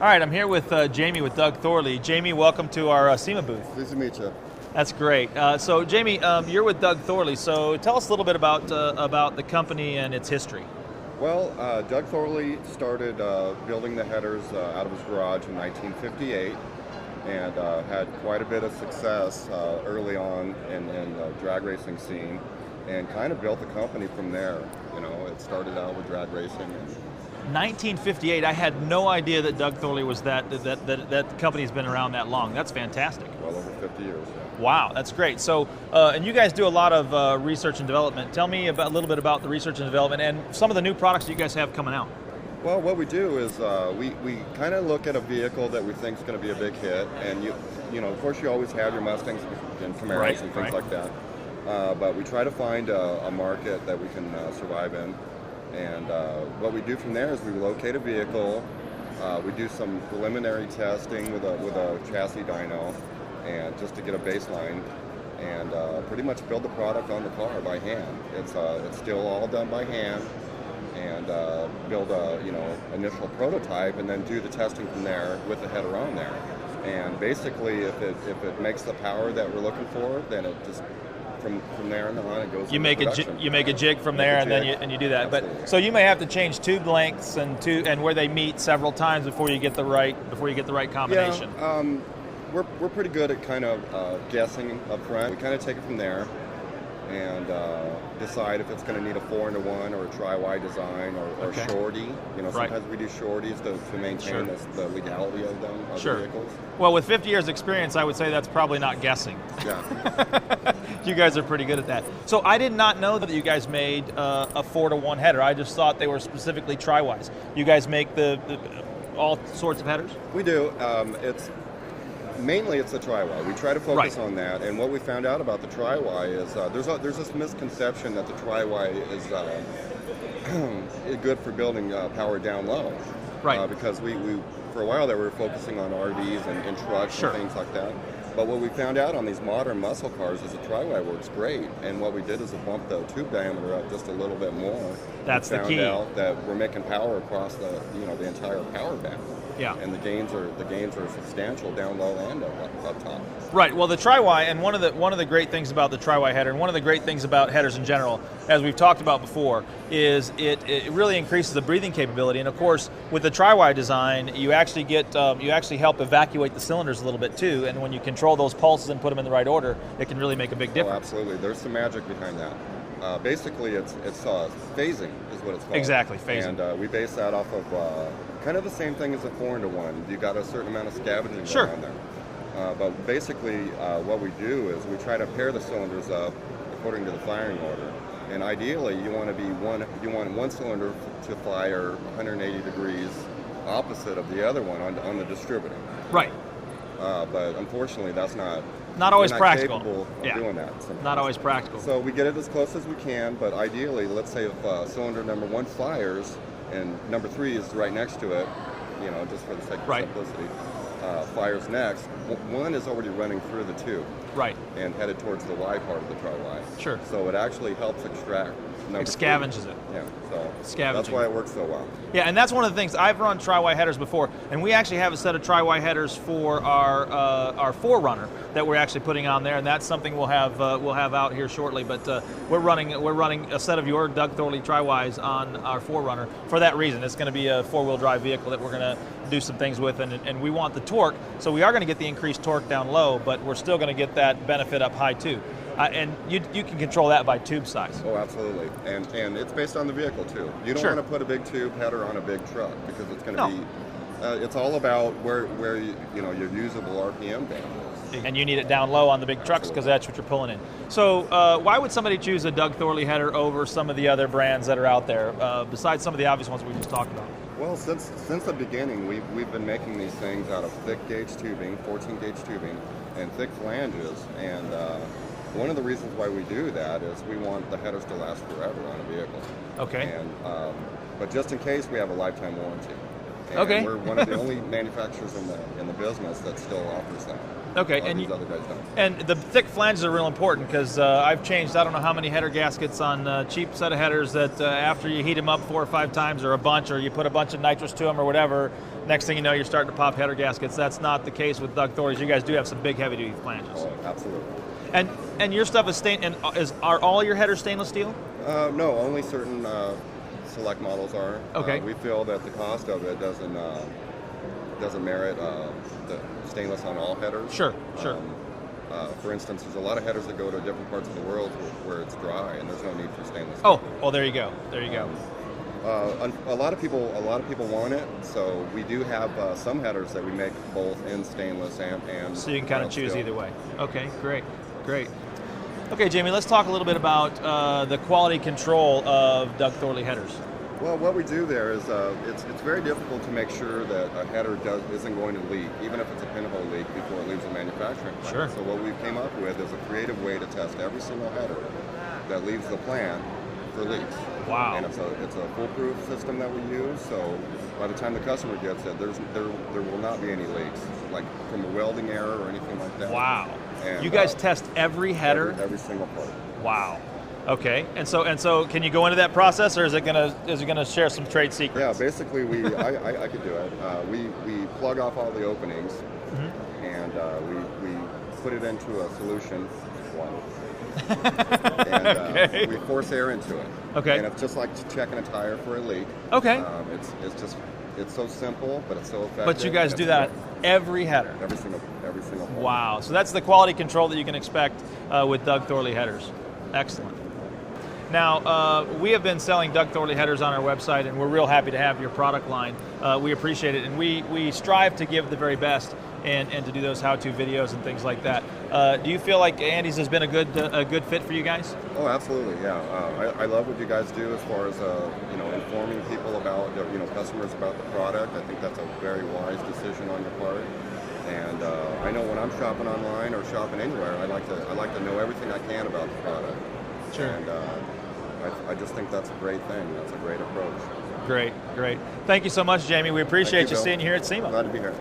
right, I'm here with Jamie with Doug Thorley. Jamie, welcome to our SEMA booth. Pleased to meet you. That's great. So Jamie, you're with Doug Thorley, so tell us a little bit about the company and its history. Well, Doug Thorley started building the headers out of his garage in 1958 and had quite a bit of success early on in the drag racing scene and kind of built the company from there. You know, it started out with drag racing. And 1958, I had no idea that Doug Thorley was that company's been around that long. That's fantastic. well over 50 years. Yeah. Wow, that's great. So, and you guys do a lot of research and development. Tell me a little bit about the research and development and some of the new products that you guys have coming out. Well, what we do is we kind of look at a vehicle that we think is going to be a big hit, and you know, of course, you always have your Mustangs and Camaros and things like that. But we try to find a market that we can survive in, and what we do from there is we locate a vehicle. We do some preliminary testing with a chassis dyno, and just to get a baseline, and pretty much build the product on the car by hand. It's still all done by hand, and build a initial prototype, and then do the testing from there with the header on there. And basically, if it makes the power that we're looking for, then it just from there and on it goes. You make a jig from there, and then you do that. Absolutely. But so you may have to change tube lengths and where they meet several times before you get the right combination. Yeah, we're pretty good at kind of guessing up front. We kind of take it from there and decide if it's going to need a 4-into-1 or a tri-Y design or shorty. You know, sometimes we do shorties to maintain the legality of them, of the vehicles. Well, with 50 years experience, I would say that's probably not guessing. Yeah. You guys are pretty good at that. So I did not know that you guys made a 4-to-1 header. I just thought they were specifically tri-Ys. You guys make the all sorts of headers? We do. Mainly it's a tri-Y. We try to focus on that, and what we found out about the tri-Y is there's this misconception that the tri-Y is good for building power down low. Right. Because we for a while there we were focusing on RVs and trucks and things like that. But what we found out on these modern muscle cars is the tri-Y works great, and what we did is we bumped the tube diameter up just a little bit more. That's the key. We found out that we're making power across the entire power band. Yeah. And the gains are substantial down low and up top. Right. Well, the tri-Y, and one of the great things about the tri-Y header, and one of the great things about headers in general, as we've talked about before, is it really increases the breathing capability. And of course, with the tri-Y design, you actually help evacuate the cylinders a little bit too. And when you control those pulses and put them in the right order, it can really make a big difference. Oh, absolutely. There's some magic behind that. Basically, it's phasing is what it's called. Exactly, phasing. And we base that off of kind of the same thing as a 4-into-1. You got a certain amount of scavenging going on there. But basically, what we do is we try to pair the cylinders up according to the firing order. And ideally, you want one cylinder to fire 180 degrees opposite of the other one on the distributor. Right. But unfortunately, that's not always practical. practical. Of doing that. Sometimes. Not always practical. So we get it as close as we can, but ideally, let's say if cylinder number 1 fires and number 3 is right next to it, just for the sake of simplicity, fires next, 1 is already running through the tube. Right. And headed towards the Y part of the tri-Y. Sure. So it actually helps extract number 3. Scavenges it. Yeah, so Scavenging. That's why it works so well. Yeah, and that's one of the things. I've run tri-Y headers before, and we actually have a set of tri-Y headers for our 4Runner that we're actually putting on there, and that's something we'll have out here shortly. But we're running a set of your Doug Thorley tri-Ys on our 4Runner for that reason. It's going to be a 4-wheel drive vehicle that we're going to do some things with, and we want the torque, so we are going to get the increased torque down low, but we're still going to get that benefit up high too. And you can control that by tube size. Oh, absolutely. And it's based on the vehicle too. You don't want to put a big tube header on a big truck because it's going to be. It's all about where your usable RPM band is. And you need it down low on the big trucks because that's what you're pulling in. So why would somebody choose a Doug Thorley header over some of the other brands that are out there, besides some of the obvious ones we just talked about? Well, since the beginning, we've been making these things out of thick gauge tubing, 14 gauge tubing, and thick flanges. And one of the reasons why we do that is we want the headers to last forever on a vehicle. Okay. And but just in case, we have a lifetime warranty. And we're one of the only manufacturers in the business that still offers that. Okay, and these other guys don't. And the thick flanges are real important because I've changed I don't know how many header gaskets on a cheap set of headers that after you heat them up 4 or 5 times or a bunch, or you put a bunch of nitrous to them or whatever, next thing you know, you're starting to pop header gaskets. That's not the case with Doug Thorley's. You guys do have some big heavy-duty flanges. Oh, absolutely. And your stuff is are all your headers stainless steel? No, only certain select models are. Okay. We feel that the cost of it doesn't merit the stainless on all headers. Sure. For instance, there's a lot of headers that go to different parts of the world where it's dry, and there's no need for stainless. Oh, there you go. A lot of people want it, so we do have some headers that we make both in stainless and so you can kind of choose steel. either way. Okay, great. Okay, Jamie, let's talk a little bit about the quality control of Doug Thorley headers. Well, what we do there is it's very difficult to make sure that a header isn't going to leak, even if it's a pinhole leak, before it leaves the manufacturing plant. Sure. So what we came up with is a creative way to test every single header that leaves the plant for leaks. Wow. And it's a foolproof system that we use, so by the time the customer gets it, there will not be any leaks, like from a welding error or anything like that. Wow. And, you guys test every header? Every single part. Wow. Okay. And so can you go into that process, or is it gonna share some trade secrets? Yeah, basically I could do it. We plug off all the openings, and we put it into a solution, and okay. we force air into it. Okay. And it's just like checking a tire for a leak. Okay. It's so simple, but it's so effective. But you guys do that every header? Every single part. Wow. So that's the quality control that you can expect with Doug Thorley headers. Excellent. Now, we have been selling Doug Thorley headers on our website, and we're real happy to have your product line. We appreciate it, and we strive to give the very best and to do those how-to videos and things like that. Do you feel like Andy's has been a good fit for you guys? Oh, absolutely, yeah. I love what you guys do as far as informing people about customers about the product. I think that's a very wise decision on your part. And I know when I'm shopping online or shopping anywhere, I like to know everything I can about the product. Sure. And I just think that's a great thing. That's a great approach. Great. Thank you so much, Jamie. We appreciate you Bill. seeing you here at SEMA. Glad to be here.